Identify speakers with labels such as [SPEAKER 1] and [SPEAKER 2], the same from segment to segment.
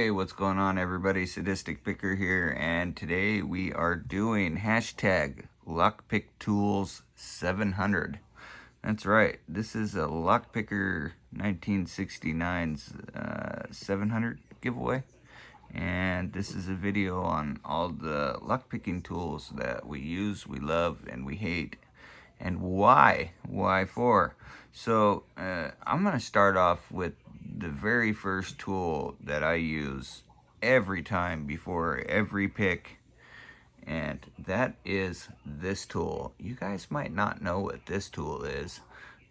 [SPEAKER 1] Hey, what's going on, everybody? Sadistic Picker here, and today we are doing hashtag Lockpick Tools 700. That's right, this is a Lockpicker 1969's 700 giveaway, and this is a video on all the lockpicking tools that we use, we love, and we hate, and why. Why for? So I'm going to start off with the very first tool that I use every time before every pick, and that is this tool. You guys might not know what this tool is,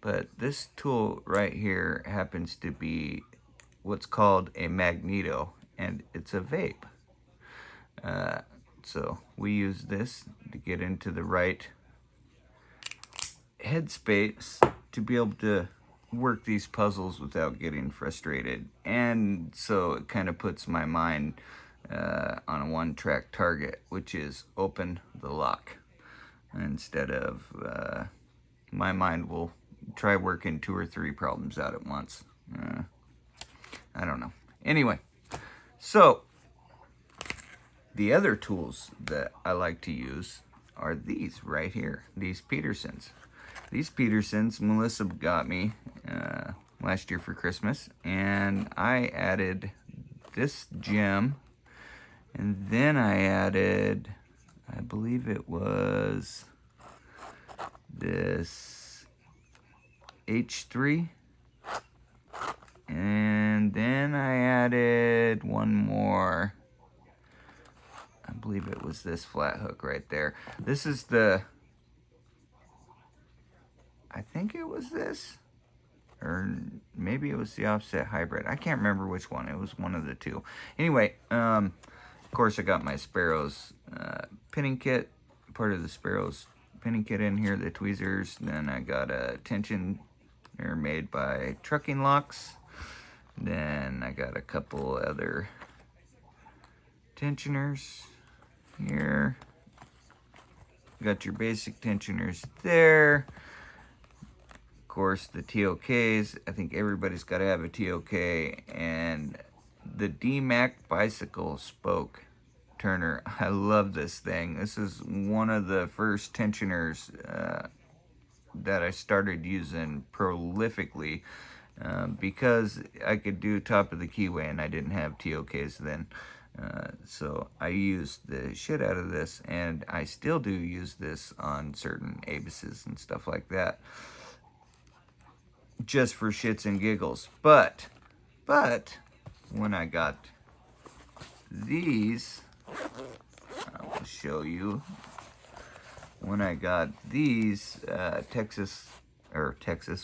[SPEAKER 1] but this tool right here happens to be what's called a magneto, and it's a vape. So we use this to get into the right headspace to be able to work these puzzles without getting frustrated, and so it kind of puts my mind on a one-track target, which is open the lock, instead of my mind will try working 2 or 3 problems out at once. I don't know. Anyway, so the other tools that I like to use are these right here, these Petersons. These Petersons, Melissa got me last year for Christmas, and I added this gem, and then I added, I believe it was this H3, and then I added one more. I believe it was this flat hook right there. This is the, I think it was this, or maybe it was the offset hybrid. I can't remember which one. It was one of the two. Anyway, of course I got my Sparrows pinning kit, part of the Sparrows pinning kit in here, the tweezers. Then I got a tension, they're made by Trucking Locks. Then I got a couple other tensioners here. Got your basic tensioners there. Of course, the TOKs. I think everybody's got to have a TOK. And the D-Mac bicycle spoke turner. I love this thing. This is one of the first tensioners that I started using prolifically because I could do top of the keyway and I didn't have TOKs then. So I used the shit out of this, and I still do use this on certain abases and stuff like that, just for shits and giggles. But when I got these, I'll show you. When I got these Texas,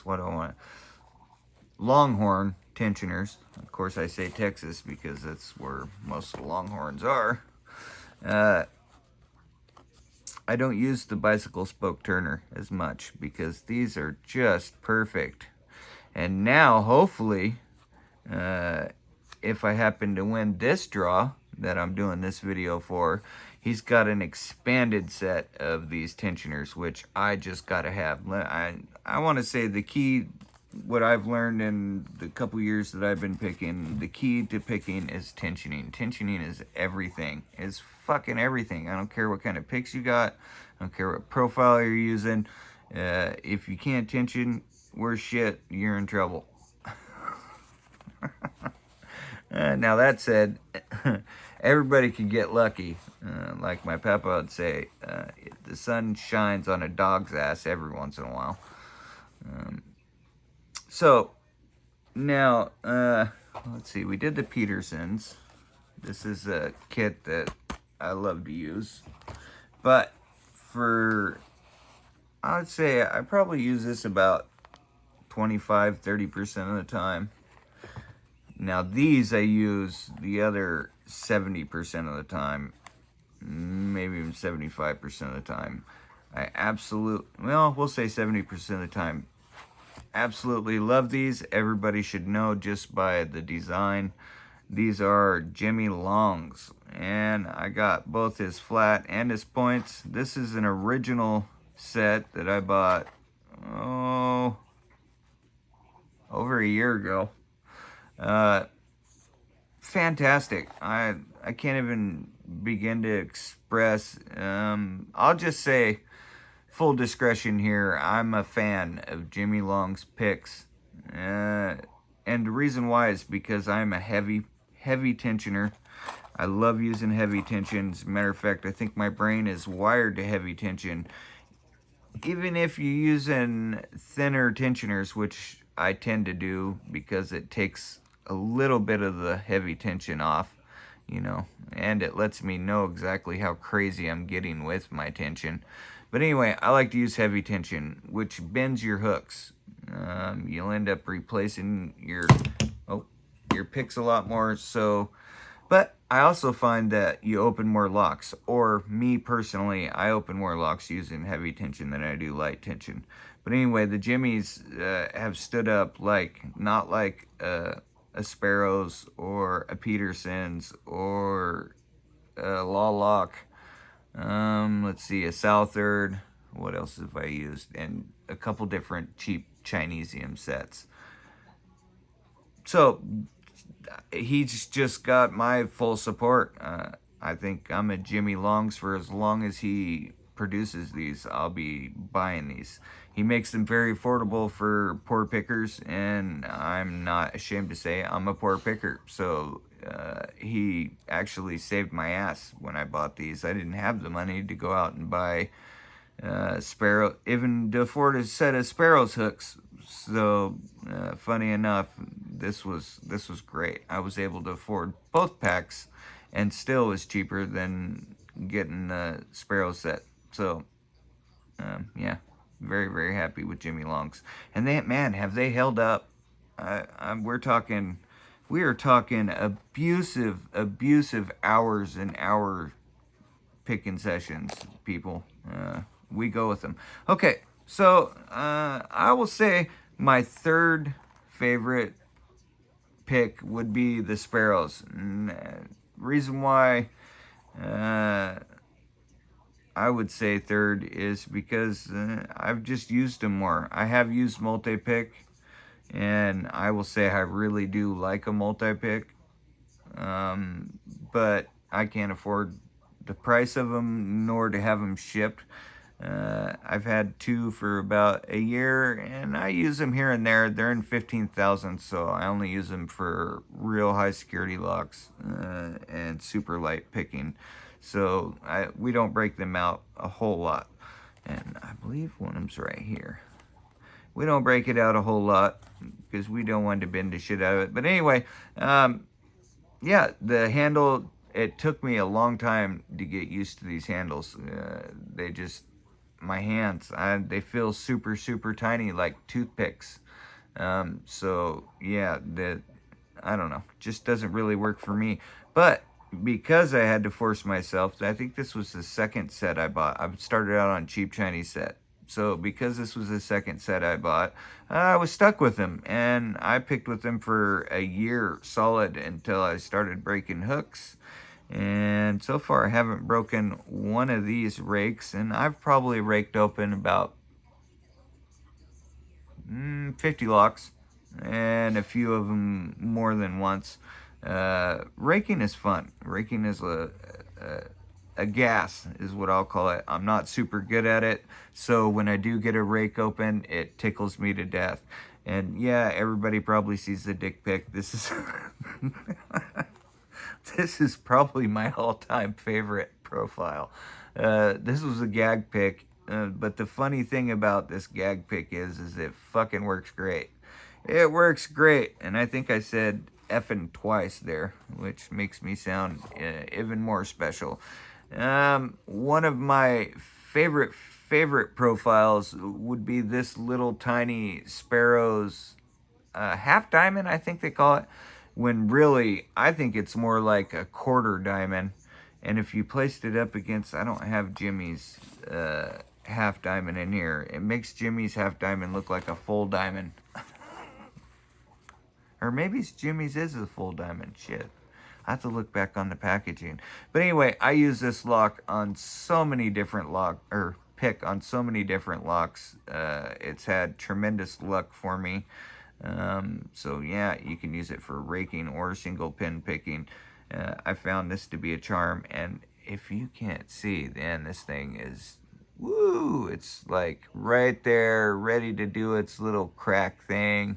[SPEAKER 1] what do I want? Longhorn tensioners. Of course, I say Texas because that's where most of the Longhorns are. I don't use the bicycle spoke turner as much because these are just perfect. And now, hopefully, if I happen to win this draw that I'm doing this video for, he's got an expanded set of these tensioners, which I just gotta have. I want to say the key, what I've learned in the couple years that I've been picking, the key to picking is tensioning. Tensioning is everything. It's fucking everything. I don't care what kind of picks you got. I don't care what profile you're using. If you can't tension, worse shit, you're in trouble. Now that said, everybody can get lucky. Like my papa would say, the sun shines on a dog's ass every once in a while. So now, let's see, we did the Petersons. This is a kit that I love to use. But I would say I probably use this about 25-30% of the time. Now these I use the other 70% of the time, maybe even 75% of the time. We'll say 70% of the time. Absolutely love these. Everybody should know just by the design. These are Jimmy Long's, and I got both his flat and his points. This is an original set that I bought over a year ago. fantastic. I can't even begin to express. I'll just say, full discretion here, I'm a fan of Jimmy Long's picks. Uh, and the reason why is because I'm a heavy tensioner. I love using heavy tension. As a matter of fact, I think my brain is wired to heavy tension. Even if you're using thinner tensioners, which I tend to do because it takes a little bit of the heavy tension off, and it lets me know exactly how crazy I'm getting with my tension. But anyway, I like to use heavy tension, which bends your hooks. You'll end up replacing your picks a lot more. So, but I also find that you open more locks, or me personally, I open more locks using heavy tension than I do light tension. But anyway, the Jimmies have stood up not like a Sparrows or a Peterson's or a Law Lock. Let's see, a Southard. What else have I used? And a couple different cheap Chinesium sets. So he's just got my full support. I think I'm at Jimmy Long's for as long as he produces these. I'll be buying these. He makes them very affordable for poor pickers, and I'm not ashamed to say I'm a poor picker. So he actually saved my ass when I bought these. I didn't have the money to go out and buy Sparrow, even to afford a set of Sparrow's hooks. So funny enough, this was great. I was able to afford both packs, and still was cheaper than getting the Sparrow set. So yeah, very happy with Jimmy Longs. And man, have they held up? We are talking abusive hours and hour picking sessions, people. We go with them. Okay, so I will say my third favorite pick would be the Sparrows. Reason why I would say third is because I've just used them more. I have used multi-pick, and I will say I really do like a multi-pick, but I can't afford the price of them nor to have them shipped. I've had two for about a year, and I use them here and there. They're in 15,000, so I only use them for real high security locks and super light picking. So we don't break them out a whole lot. And I believe one of them's right here. We don't break it out a whole lot because we don't want to bend the shit out of it. But anyway, yeah, the handle, it took me a long time to get used to these handles. My hands, they feel super tiny, like toothpicks. So yeah, I don't know, just doesn't really work for me. But because I had to force myself, I think this was the second set I bought. I started out on cheap Chinese set. So because this was the second set I bought, I was stuck with them, and I picked with them for a year solid until I started breaking hooks. And so far I haven't broken one of these rakes, and I've probably raked open about 50 locks, and a few of them more than once. Raking is fun. Raking is a gas is what I'll call it. I'm not super good at it, so when I do get a rake open, it tickles me to death. And yeah, everybody probably sees the dick pic. This is this is probably my all-time favorite profile. This was a gag pic, but the funny thing about this gag pic is it fucking works great. It works great, and I think I said effing twice there, which makes me sound even more special. One of my favorite profiles would be this little tiny Sparrow's half diamond, I think they call it, when really I think it's more like a quarter diamond. And if you placed it up against, I don't have Jimmy's half diamond in here, it makes Jimmy's half diamond look like a full diamond. Or maybe Jimmy's is a full diamond. Shit, I have to look back on the packaging. But anyway, I use this lock on so many different pick on so many different locks. It's had tremendous luck for me. So yeah, you can use it for raking or single pin picking. I found this to be a charm, and if you can't see, then this thing is, woo, it's like right there, ready to do its little crack thing.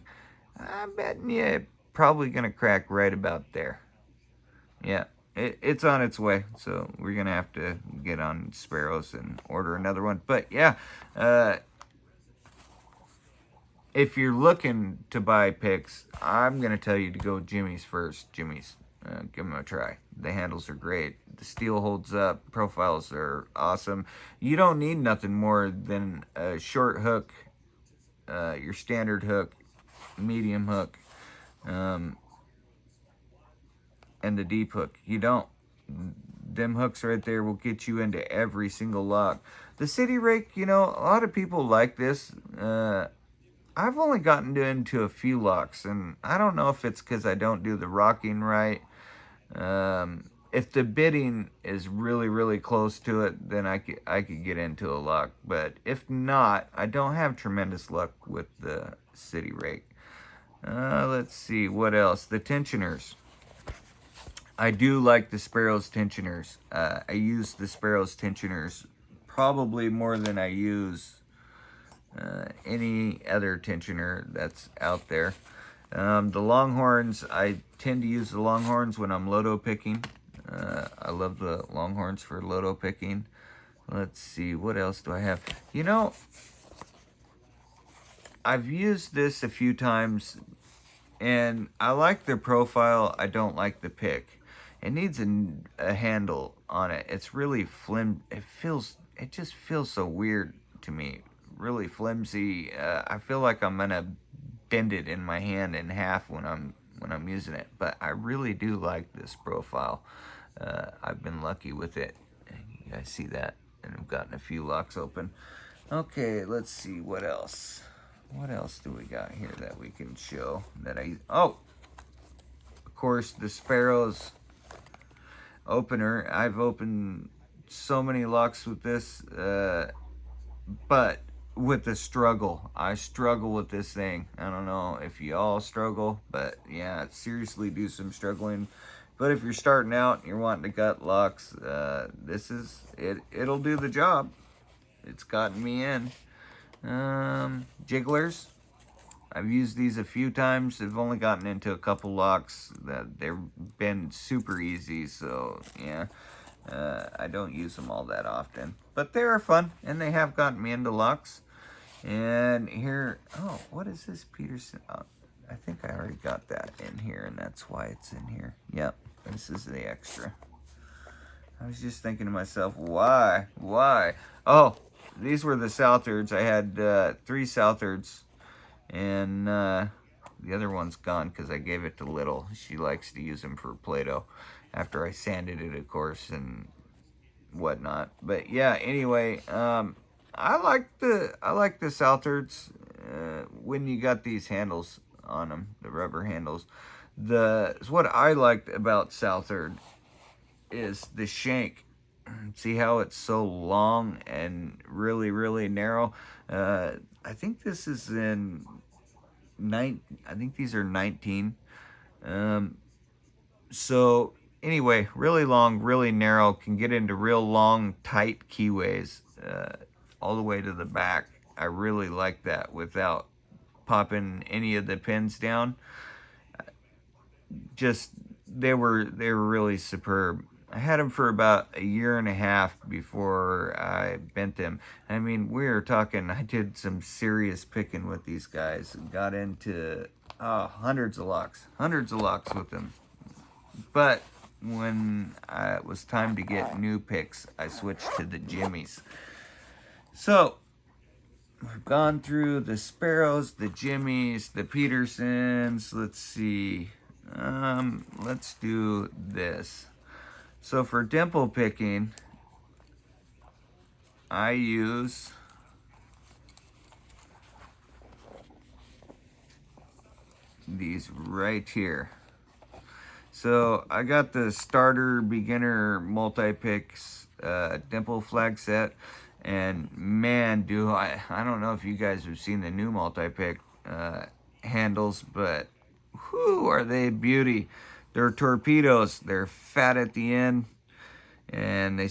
[SPEAKER 1] I'm betting you it's probably gonna crack right about there. Yeah, it's on its way, so we're gonna have to get on Sparrows and order another one. But yeah, uh, if you're looking to buy picks, I'm gonna tell you to go Jimmy's first. Jimmy's, give them a try. The handles are great. The steel holds up. Profiles are awesome. You don't need nothing more than a short hook, your standard hook, medium hook, um, and the deep hook. You don't. Them hooks right there will get you into every single lock. The city rake, a lot of people like this. I've only gotten into a few locks, and I don't know if it's because I don't do the rocking right. If the bitting is really, really close to it, then I could get into a lock. But if not, I don't have tremendous luck with the city rake. Let's see, what else? The tensioners. I do like the Sparrows tensioners. I use the Sparrows tensioners probably more than I use any other tensioner that's out there. The Longhorns, I tend to use the Longhorns when I'm loto picking. I love the Longhorns for loto picking. Let's see, what else do I have? I've used this a few times, and I like the profile. I don't like the pick. It needs a handle on it. It's really it just feels so weird to me. Really flimsy. I feel like I'm gonna bend it in my hand in half when I'm using it. But I really do like this profile. I've been lucky with it. You guys see that? And I've gotten a few locks open. Okay, let's see what else. What else do we got here that we can show that of course, the Sparrows opener. I've opened so many locks with this, but with the struggle. I struggle with this thing. I don't know if you all struggle, but yeah, seriously do some struggling. But if you're starting out and you're wanting to gut locks, this is it. It'll do the job. It's gotten me in. Jigglers. I've used these a few times. I've only gotten into a couple locks. They've been super easy, so yeah. I don't use them all that often. But they are fun, and they have gotten me into locks. And here, what is this, Peterson? I think I already got that in here, and that's why it's in here. Yep, this is the extra. I was just thinking to myself, why? Oh, these were the Southards. I had 3 Southards, and the other one's gone because I gave it to Little. She likes to use them for Play-Doh after I sanded it, of course, and whatnot. But yeah, anyway, I like the Southards when you got these handles on them, the rubber handles. What I liked about Southard is the shank. See how it's so long and really, really narrow? I think this is I think these are 19. So anyway, really long, really narrow, can get into real long, tight keyways all the way to the back. I really like that without popping any of the pins down. Just they were really superb. I had them for about a year and a half before I bent them. I mean, we were talking, I did some serious picking with these guys. Got into hundreds of locks with them. But when it was time to get new picks, I switched to the Jimmies. So, we've gone through the Sparrows, the Jimmies, the Petersons. Let's see. Let's do this. So for dimple picking, I use these right here. So I got the starter beginner multi-picks dimple flag set, and man, do I don't know if you guys have seen the new multi-pick. handles, but whoo, are they beauty. They're torpedoes. They're fat at the end, and they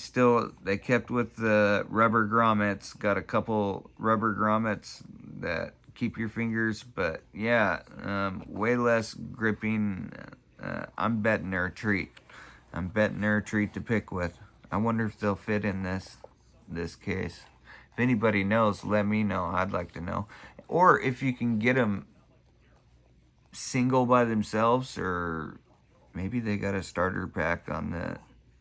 [SPEAKER 1] kept with the rubber grommets. Got a couple rubber grommets that keep your fingers, but yeah, way less gripping. I'm betting they're a treat. I'm betting they're a treat to pick with. I wonder if they'll fit in this case. If anybody knows, let me know. I'd like to know. Or if you can get them single by themselves, or maybe they got a starter pack on the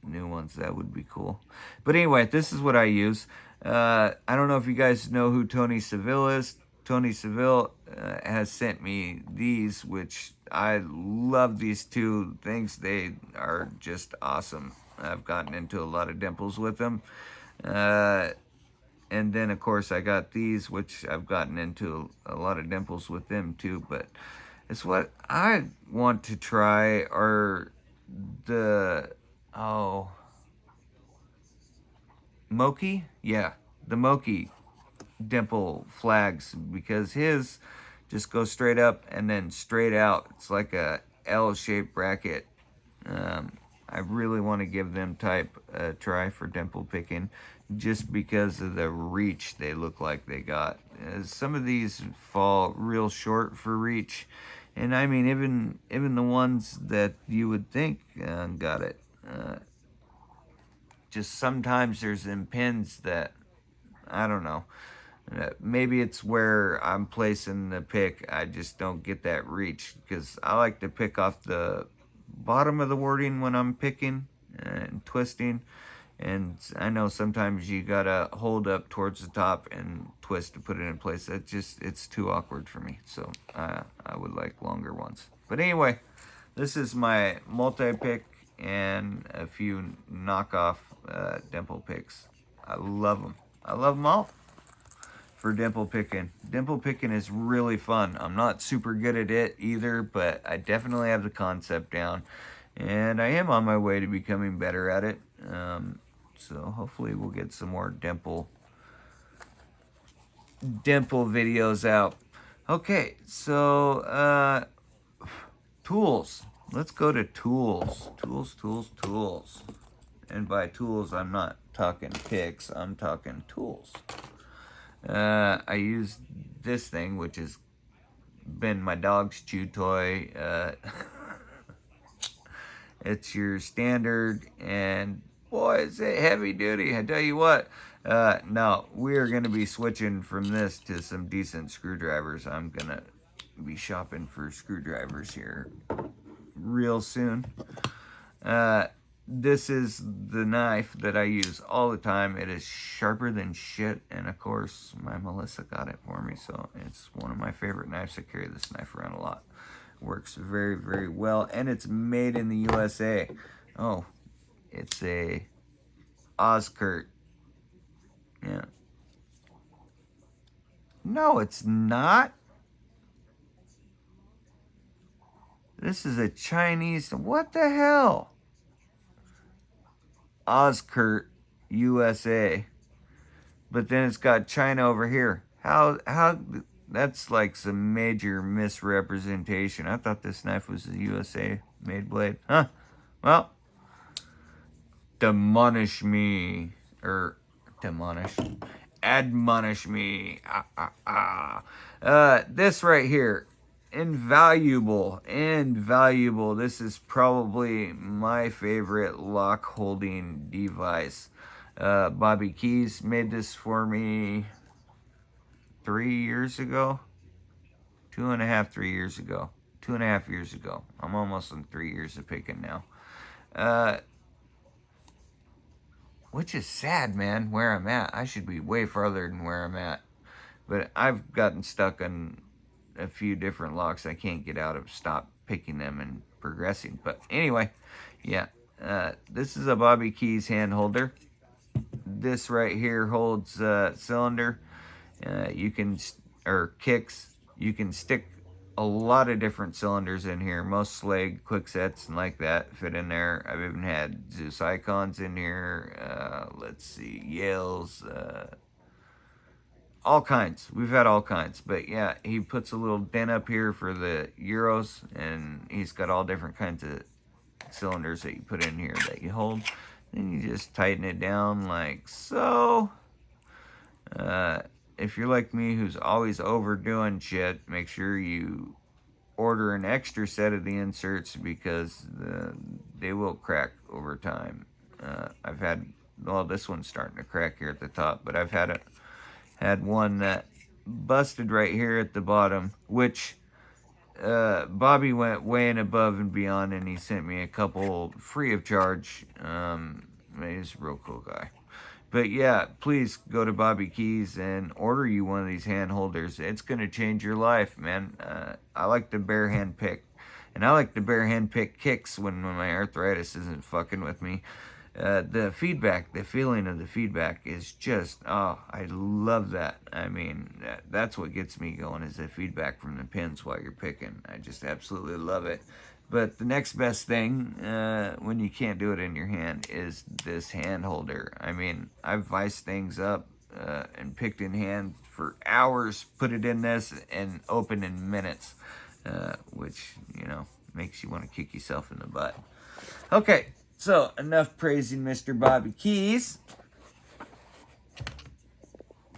[SPEAKER 1] new ones. That would be cool. But anyway, this is what I use. I don't know if you guys know who Tony Seville is. Tony Seville has sent me these, which I love these two things. They are just awesome. I've gotten into a lot of dimples with them. And then, of course, I got these, which I've gotten into a lot of dimples with them, too. But it's what I want to try are the, Moki? Yeah, the Moki dimple flags, because his just goes straight up and then straight out. It's like a L-shaped bracket. I really want to give them type a try for dimple picking, just because of the reach they look like they got. Some of these fall real short for reach, and I mean even the ones that you would think got it. Just sometimes there's them pins that, I don't know. Maybe it's where I'm placing the pick. I just don't get that reach, because I like to pick off the bottom of the wording when I'm picking and twisting. And I know sometimes you gotta hold up towards the top and twist to put it in place. It's too awkward for me. So I would like longer ones. But anyway, this is my multi-pick and a few knockoff dimple picks. I love them. I love them all for dimple picking. Dimple picking is really fun. I'm not super good at it either, but I definitely have the concept down, and I am on my way to becoming better at it. So hopefully we'll get some more dimple videos out. Okay, so tools. Let's go to tools. Tools. And by tools, I'm not talking picks. I'm talking tools. I use this thing, which has been my dog's chew toy. It's your standard, and boy, is it heavy duty. I tell you what. Now, we're going to be switching from this to some decent screwdrivers. I'm going to be shopping for screwdrivers here real soon. This is the knife that I use all the time. It is sharper than shit, and of course my Melissa got it for me, so it's one of my favorite knives. I carry this knife around a lot. Works very, very well, and it's made in the USA. Oh, it's a Oskurt. Yeah. No, it's not. This is a Chinese. What the hell? Oskurt, USA. But then it's got China over here. How that's like some major misrepresentation. I thought this knife was a USA made blade. Huh? Well, admonish me. Admonish me. This right here, invaluable. This is probably my favorite lock holding device. Bobby Keys made this for me 3 years ago. 3 years ago. 2.5 years ago. I'm almost in 3 years of picking now. Which is sad, man, where I'm at. I should be way farther than where I'm at. But I've gotten stuck on a few different locks. I can't get out of stop picking them and progressing. But anyway, yeah. This is a Bobby Keys hand holder. This right here holds cylinder. Kicks. You can stick a lot of different cylinders in here. Most Slag quick sets and like that fit in there. I've even had Zeus Icons in here. Let's see, Yale's all kinds. We've had all kinds. But yeah, he puts a little dent up here for the Euros, and he's got all different kinds of cylinders that you put in here that you hold. Then you just tighten it down like so. If you're like me who's always overdoing shit, make sure you order an extra set of the inserts because they will crack over time. I've had, well, this one's starting to crack here at the top, but I've had one that busted right here at the bottom, which Bobby went way and above and beyond, and he sent me a couple free of charge. He's a real cool guy. But yeah, please go to Bobby Keys and order you one of these hand holders. It's going to change your life, man. I like the bare hand pick. And I like the bare hand pick kicks when my arthritis isn't fucking with me. The feedback, the feeling of the feedback is just, oh, I love that. I mean, that's what gets me going is the feedback from the pins while you're picking. I just absolutely love it. But the next best thing, when you can't do it in your hand, is this hand holder. I mean, I've viced things up and picked in hand for hours, put it in this, and open in minutes, which, you know, makes you want to kick yourself in the butt. Okay, so enough praising Mr. Bobby Keys.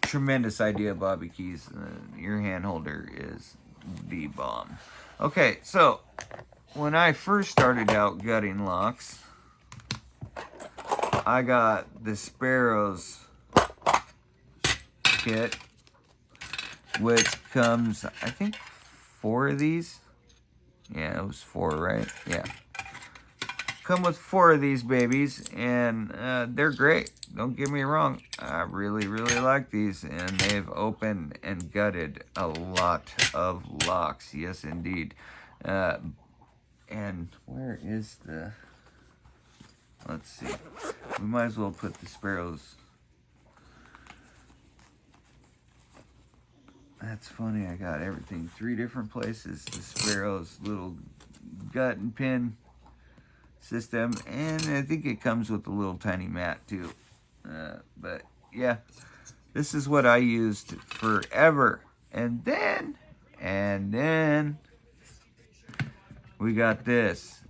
[SPEAKER 1] Tremendous idea, Bobby Keys. Your hand holder is the bomb. Okay, so when I first started out gutting locks, I got the Sparrows kit, which comes, I think, 4 of these. Yeah, it was 4, right? Yeah. Come with 4 of these babies, and they're great. Don't get me wrong. I really, really like these, and they've opened and gutted a lot of locks. Yes, indeed. And where is the... Let's see. We might as well put the Sparrows... That's funny. I got everything 3 different places. The Sparrows little gut and pin system, and I think it comes with a little tiny mat too. But yeah, this is what I used forever. And then we got this,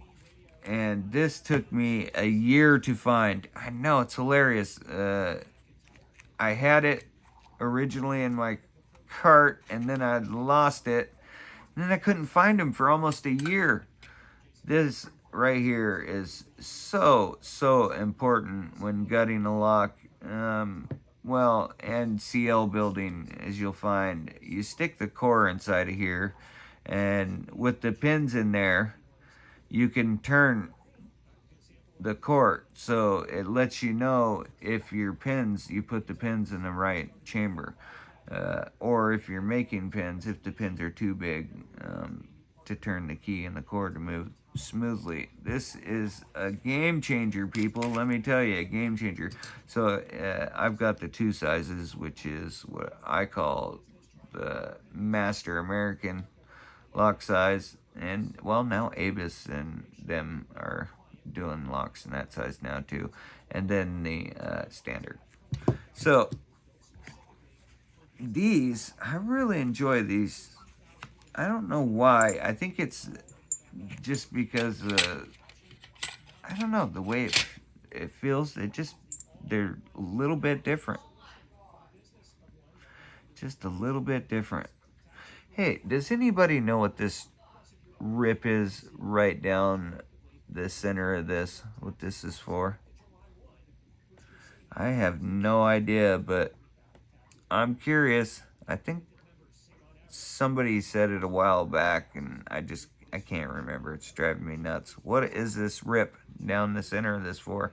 [SPEAKER 1] and this took me a year to find. I know, it's hilarious. I had it originally in my cart, and then I lost it, and then I couldn't find them for almost a year. This right here is so important when gutting a lock. Well, and CL building, as you'll find. You stick the core inside of here, and with the pins in there, you can turn the core, so it lets you know if your pins, you put the pins in the right chamber, or if you're making pins, if the pins are too big, to turn the key and the core to move smoothly. This is a game changer, people. Let me tell you, a game changer. So I've got the 2 sizes, which is what I call the Master American lock size, and well, now Avis and them are doing locks in that size now too, and then the standard. So these, I really enjoy these. I don't know why. I think it's just because I don't know, the way it feels. They're a little bit different. Just a little bit different. Hey, does anybody know what this rip is right down the center of this? What this is for? I have no idea, but I'm curious. I think somebody said it a while back, and I can't remember. It's driving me nuts. What is this rip down the center of this for?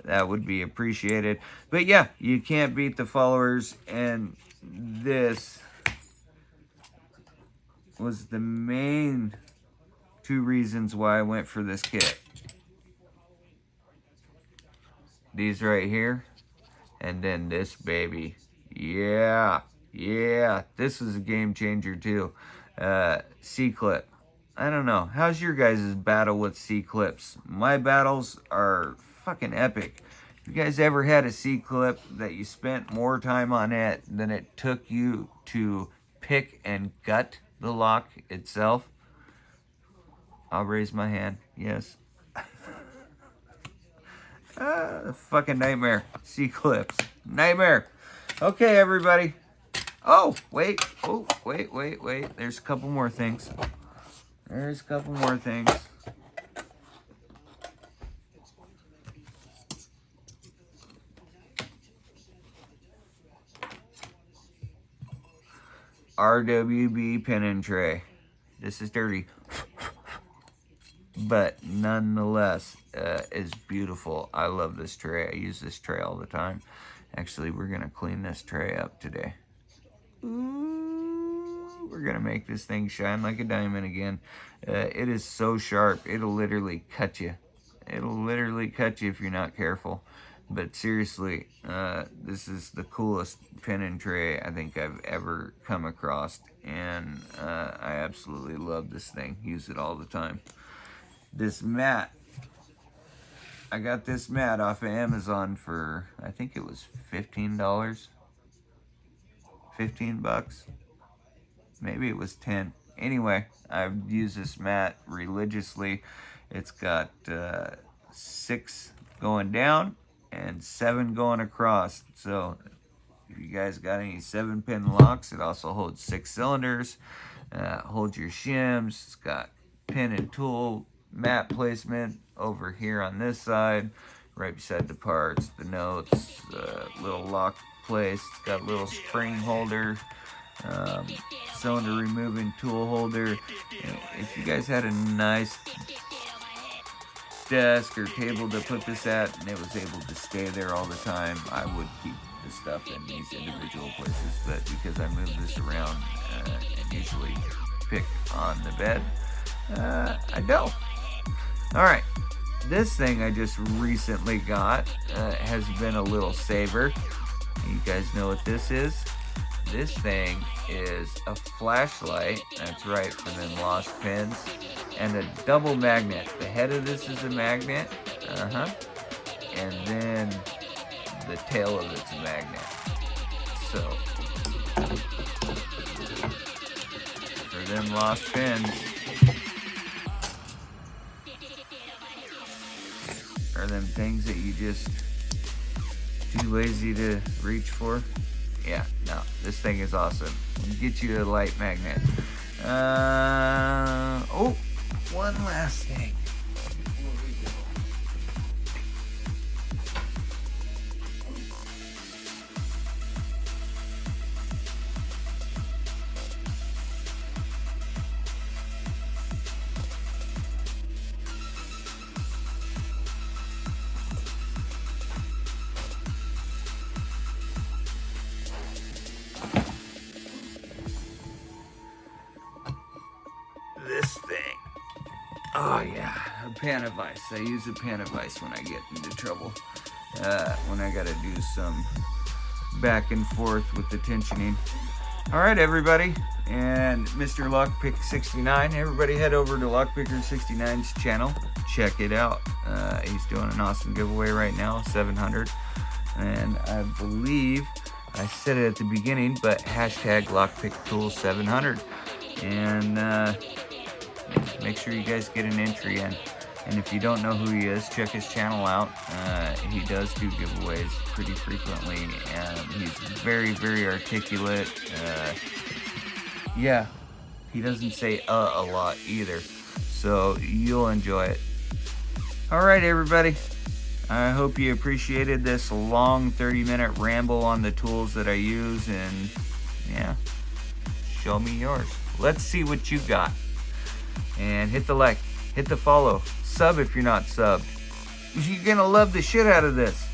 [SPEAKER 1] That would be appreciated. But yeah, you can't beat the followers, and this was the main 2 reasons why I went for this kit. These right here, and then this baby. Yeah, this is a game changer too. C-clip. I don't know. How's your guys' battle with C-clips? My battles are fucking epic. You guys ever had a C-clip that you spent more time on it than it took you to pick and gut the lock itself? I'll raise my hand. Yes. Fucking nightmare. C-clips. Nightmare. Okay, everybody. Oh, wait. Oh, wait. There's a couple more things. RWB pin and tray. This is dirty, but nonetheless is beautiful. I love this tray. I use this tray all the time. Actually, we're gonna clean this tray up today. Ooh, we're gonna make this thing shine like a diamond again. It is so sharp, it'll literally cut you. It'll literally cut you if you're not careful. But seriously, this is the coolest pin and tray I think I've ever come across. And I absolutely love this thing. Use it all the time. This mat. I got this mat off of Amazon for, I think it was $15. 15 bucks. Maybe it was 10. Anyway, I've used this mat religiously. It's got 6 going down and 7 going across. So if you guys got any 7-pin locks, it also holds 6 cylinders. Holds your shims. It's got pin and tool mat placement over here on this side, right beside the parts, the notes, the little lock place. It's got a little spring holder, cylinder removing tool holder. If you guys had a nice desk or table to put this at and it was able to stay there all the time, I would keep the stuff in these individual places. But because I move this around and usually pick on the bed, I don't. Alright, this thing I just recently got has been a little saver. You guys know what this is? This thing is a flashlight, that's right, for them lost pins, and a double magnet. The head of this is a magnet, and then the tail of it's a magnet. So, for them lost pins, or them things that you just too lazy to reach for. Yeah, no, this thing is awesome. It'll get you a light magnet. Oh, one last thing. This thing. Oh yeah, a pan of ice. I use a pan of ice when I get into trouble. When I gotta do some back and forth with the tensioning. Alright everybody, and Mr. Lockpick 69, everybody head over to Lockpicker 69's channel. Check it out. He's doing an awesome giveaway right now, 700. And I believe I said it at the beginning, but hashtag LockpickTools700. And make sure you guys get an entry in. And if you don't know who he is, check his channel out. He does do giveaways pretty frequently, and he's very, very articulate. Yeah, he doesn't say a lot either, so you'll enjoy it. Alright everybody, I hope you appreciated this long 30-minute ramble on the tools that I use, and yeah, show me yours. Let's see what you got. And hit the like, hit the follow, sub if you're not subbed. You're gonna love the shit out of this.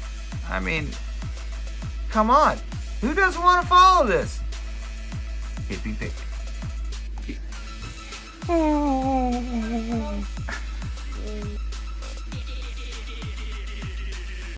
[SPEAKER 1] I mean, come on, who doesn't want to follow this? Hippie pick.